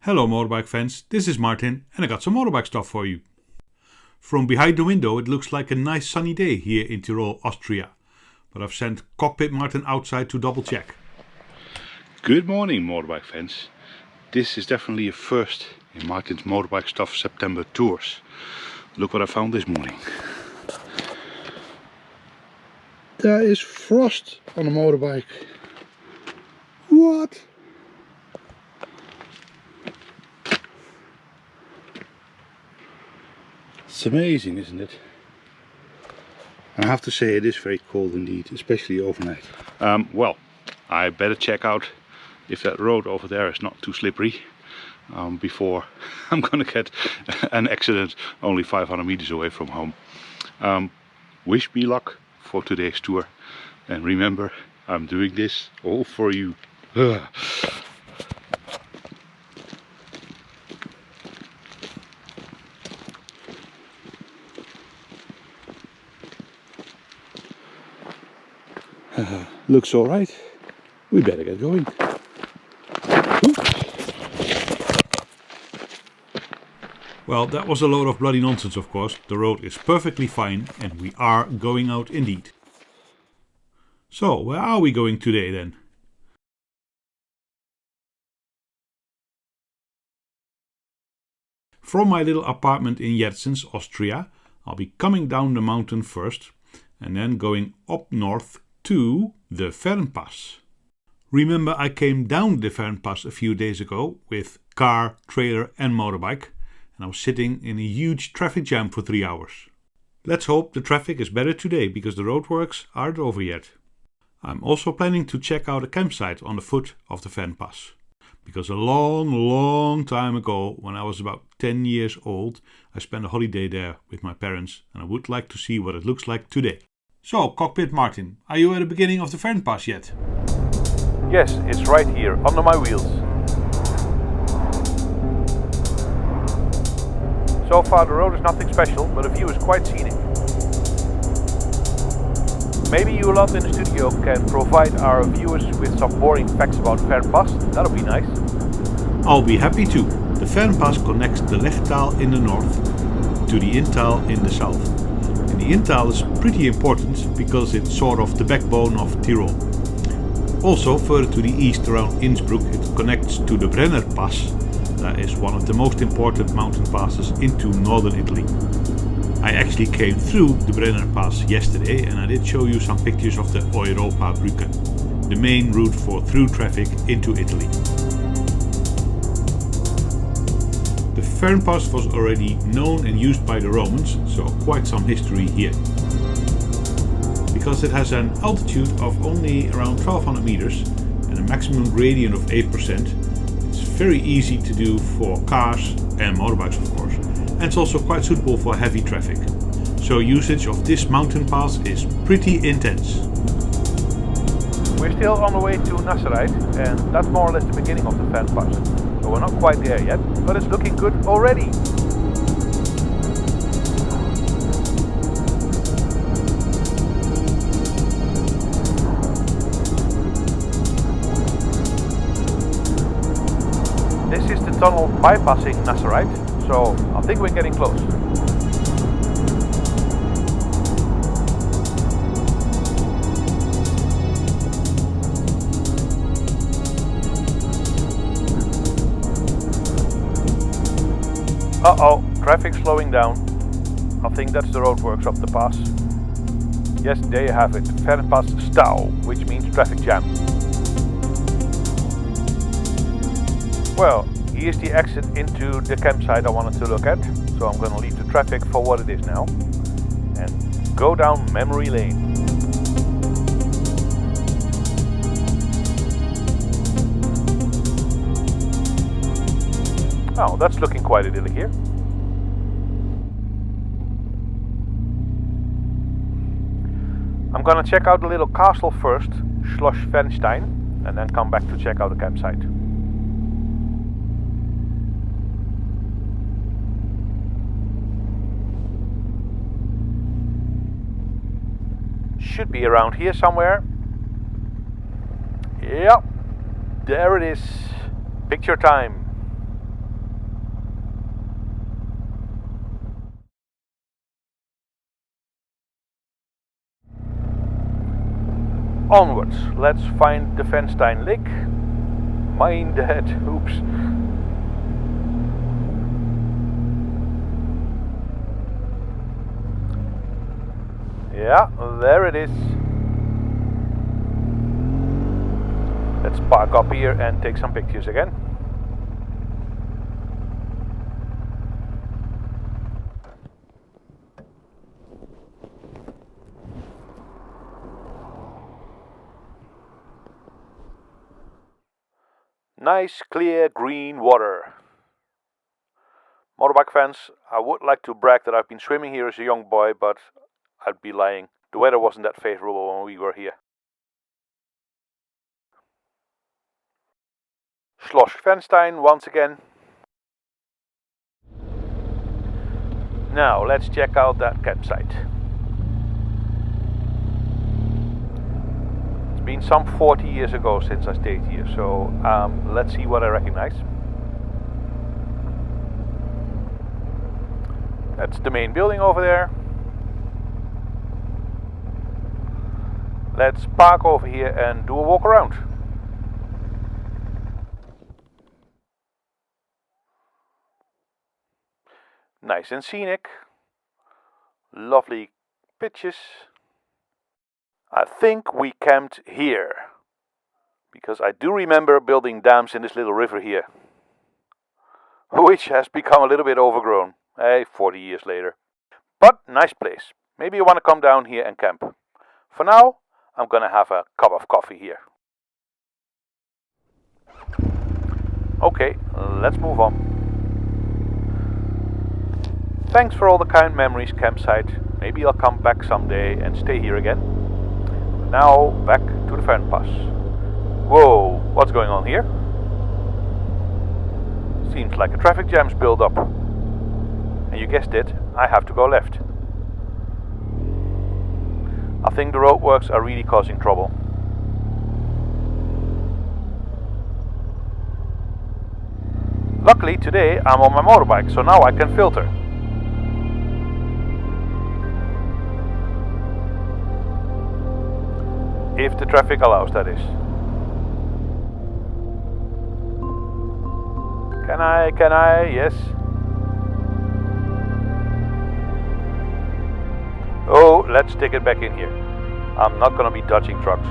Hello motorbike fans, this is Martin and I got some motorbike stuff for you. From behind the window it looks like a nice sunny day here in Tyrol, Austria. But I've sent Cockpit Martin outside to double check. Good morning motorbike fans. This is definitely a first in Martin's Motorbike Stuff September tours. Look what I found this morning. There is frost on the motorbike. What? It's amazing, isn't it? I have to say it is very cold indeed, especially overnight. Well, I better check out if that road over there is not too slippery before I'm gonna get an accident only 500 meters away from home. Wish me luck for today's tour, and remember, I'm doing this all for you. Looks all right. We better get going. Well, that was a load of bloody nonsense, of course. The road is perfectly fine and we are going out indeed. So, where are we going today then? From my little apartment in Jerzens, Austria, I'll be coming down the mountain first and then going up north to the Fernpass. Remember, I came down the Fernpass a few days ago with car, trailer and motorbike, and I was sitting in a huge traffic jam for 3 hours. Let's hope the traffic is better today because the roadworks aren't over yet. I'm also planning to check out a campsite on the foot of the Fernpass, because a long time ago, when I was about 10 years old, I spent a holiday there with my parents and I would like to see what it looks like today. So, Cockpit Martin, are you at the beginning of the Fernpass yet? Yes, it's right here, under my wheels. So far the road is nothing special, but the view is quite scenic. Maybe you lot in the studio can provide our viewers with some boring facts about Fernpass. That would be nice. I'll be happy to. The Fernpass connects the Lechtal in the north to the Inntal in the south. And the Inntal is pretty important because it's sort of the backbone of Tyrol. Also, further to the east around Innsbruck, it connects to the Brenner Pass. That is one of the most important mountain passes into northern Italy. I actually came through the Brenner Pass yesterday and I did show you some pictures of the Europa Brücke, the main route for through traffic into Italy. The Fernpass was already known and used by the Romans, so quite some history here. Because it has an altitude of only around 1200 meters and a maximum gradient of 8%, it's very easy to do for cars and motorbikes of course, and it's also quite suitable for heavy traffic. So usage of this mountain pass is pretty intense. We're still on the way to Nasserite, and that's more or less the beginning of the Fernpass. So we're not quite there yet, but it's looking good already. This is the tunnel bypassing Nasserite, so I think we're getting close. Uh-oh, traffic slowing down. I think that's the roadworks of the pass. Yes, there you have it, Fernpass Stau, which means traffic jam. Well, here's the exit into the campsite I wanted to look at, so I'm gonna leave the traffic for what it is now and go down memory lane. Oh, that's looking quite idyllic here. I'm gonna check out the little castle first, Schloss Fernstein, and then come back to check out the campsite. Should be around here somewhere. Yep, there it is. Picture time. onwards. Let's find the Fernstein Lake. Mind that, oops. Yeah, there it is. Let's park up here and take some pictures again. Nice clear green water. Motorbike fans, I would like to brag that I've been swimming here as a young boy, but I'd be lying. The weather wasn't that favorable when we were here. Schloss Fernstein once again. Now let's check out that campsite. It's been some 40 years ago since I stayed here, so let's see what I recognize. That's the main building over there. Let's park over here and do a walk around. Nice and scenic. Lovely pitches. I think we camped here, because I do remember building dams in this little river here, which has become a little bit overgrown, 40 years later. But nice place. Maybe you want to come down here and camp. For now, I'm gonna have a cup of coffee here. Okay, let's move on. Thanks for all the kind memories, campsite. Maybe I'll come back someday and stay here again. Now back to the Fernpass. Whoa, what's going on here? Seems like a traffic jam's built up. And you guessed it, I have to go left. I think the roadworks are really causing trouble. Luckily today I'm on my motorbike, so now I can filter. If the traffic allows, that is. Can I? Yes. Oh, let's stick it back in here. I'm not gonna be dodging trucks.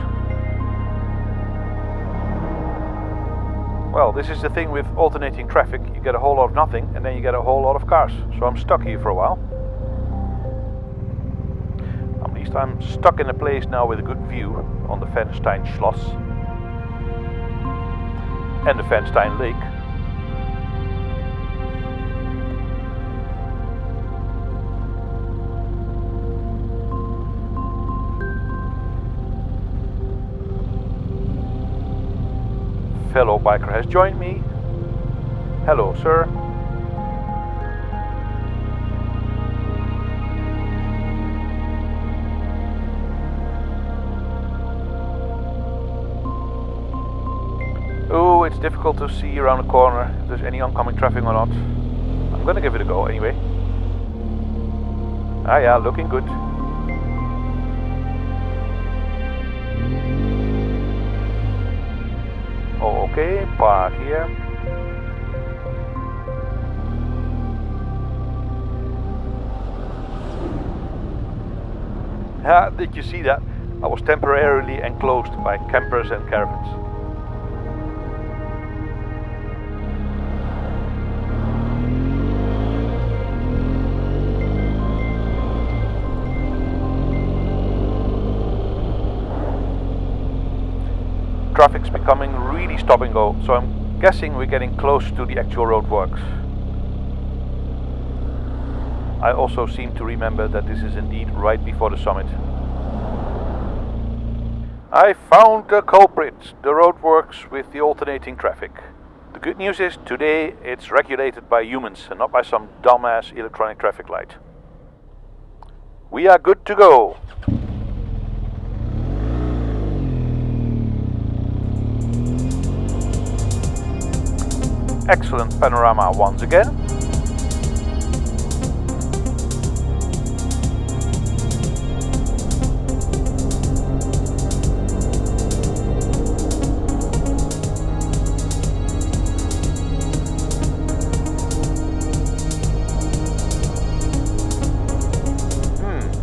Well, this is the thing with alternating traffic. You get a whole lot of nothing and then you get a whole lot of cars. So I'm stuck here for a while. At least I'm stuck in a place now with a good view on the Fernstein Schloss and the Fernstein Lake. Fellow biker has joined me. Hello, sir. Oh, it's difficult to see around the corner if there's any oncoming traffic or not. I'm gonna give it a go anyway. Ah yeah, looking good. Okay, park here. Did you see that? I was temporarily enclosed by campers and caravans. Traffic's becoming really stop and go, so I'm guessing we're getting close to the actual roadworks. I also seem to remember that this is indeed right before the summit. I found the culprit, the roadworks with the alternating traffic. The good news is today it's regulated by humans and not by some dumbass electronic traffic light. We are good to go. Excellent panorama once again.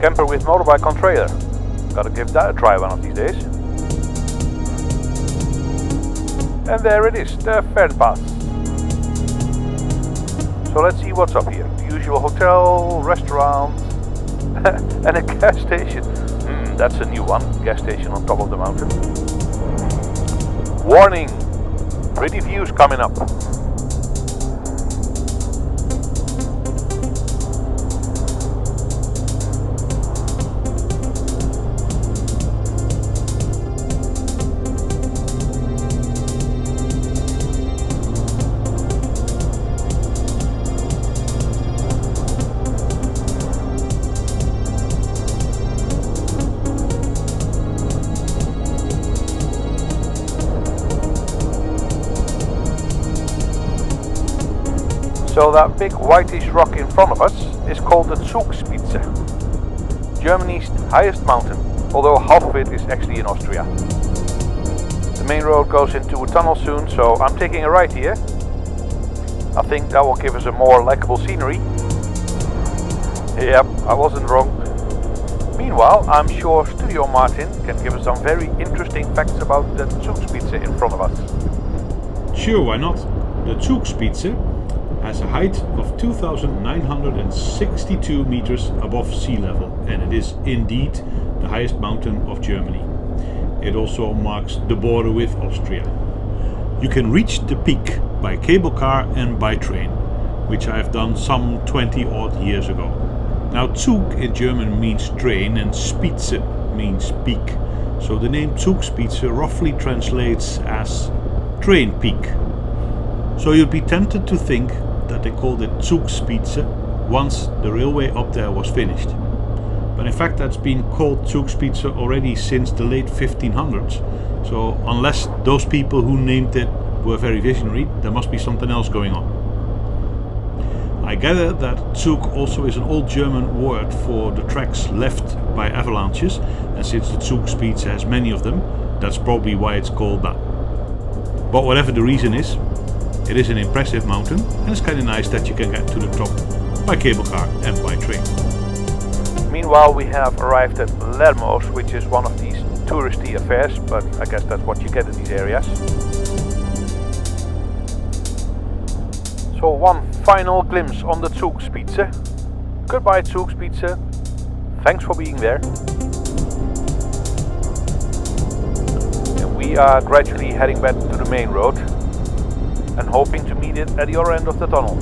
camper with motorbike on trailer. Gotta give that a try one of these days. And there it is, the Fernpass. So let's see what's up here. The usual hotel, restaurant, and a gas station. That's a new one, gas station on top of the mountain. Warning! Pretty views coming up. So that big whitish rock in front of us is called the Zugspitze, Germany's highest mountain, although half of it is actually in Austria. The main road goes into a tunnel soon, so I'm taking a right here. I think that will give us a more likable scenery. Yep, I wasn't wrong. Meanwhile, I'm sure Studio Martin can give us some very interesting facts about the Zugspitze in front of us. Sure, why not? The Zugspitze has a height of 2,962 meters above sea level, and it is indeed the highest mountain of Germany. It also marks the border with Austria. You can reach the peak by cable car and by train, which I have done some 20 odd years ago. Now Zug in German means train and Spitze means peak, so the name Zugspitze roughly translates as train peak. So you'd be tempted to think that they called it Zugspitze once the railway up there was finished. But in fact that's been called Zugspitze already since the late 1500s, so unless those people who named it were very visionary, there must be something else going on. I gather that Zug also is an old German word for the tracks left by avalanches, and since the Zugspitze has many of them, that's probably why it's called that. But whatever the reason is, it is an impressive mountain, and it's kind of nice that you can get to the top by cable car and by train. Meanwhile, we have arrived at Lermoos, which is one of these touristy affairs, but I guess that's what you get in these areas. So one final glimpse on the Zugspitze. Goodbye Zugspitze, thanks for being there. And we are gradually heading back to the main road and hoping to meet it at the other end of the tunnel.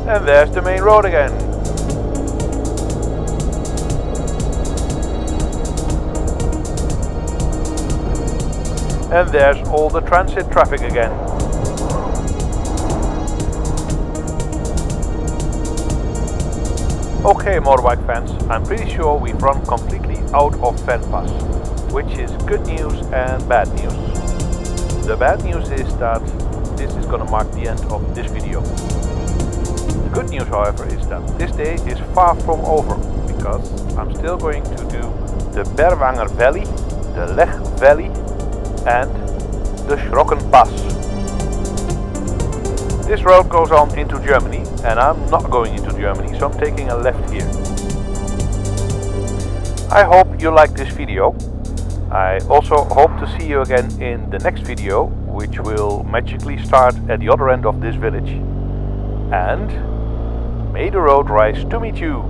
And there's the main road again. And there's all the transit traffic again. Okay, motorbike fans, I'm pretty sure we've run completely out of Fernpass, which is good news and bad news. The bad news is that this is gonna mark the end of this video. The good news, however, is that this day is far from over, because I'm still going to do the Berwanger Valley, the Lech Valley and the Schrockenpass. This road goes on into Germany, and I'm not going into Germany, so I'm taking a left here. I hope you liked this video. I also hope to see you again in the next video, which will magically start at the other end of this village. And may the road rise to meet you.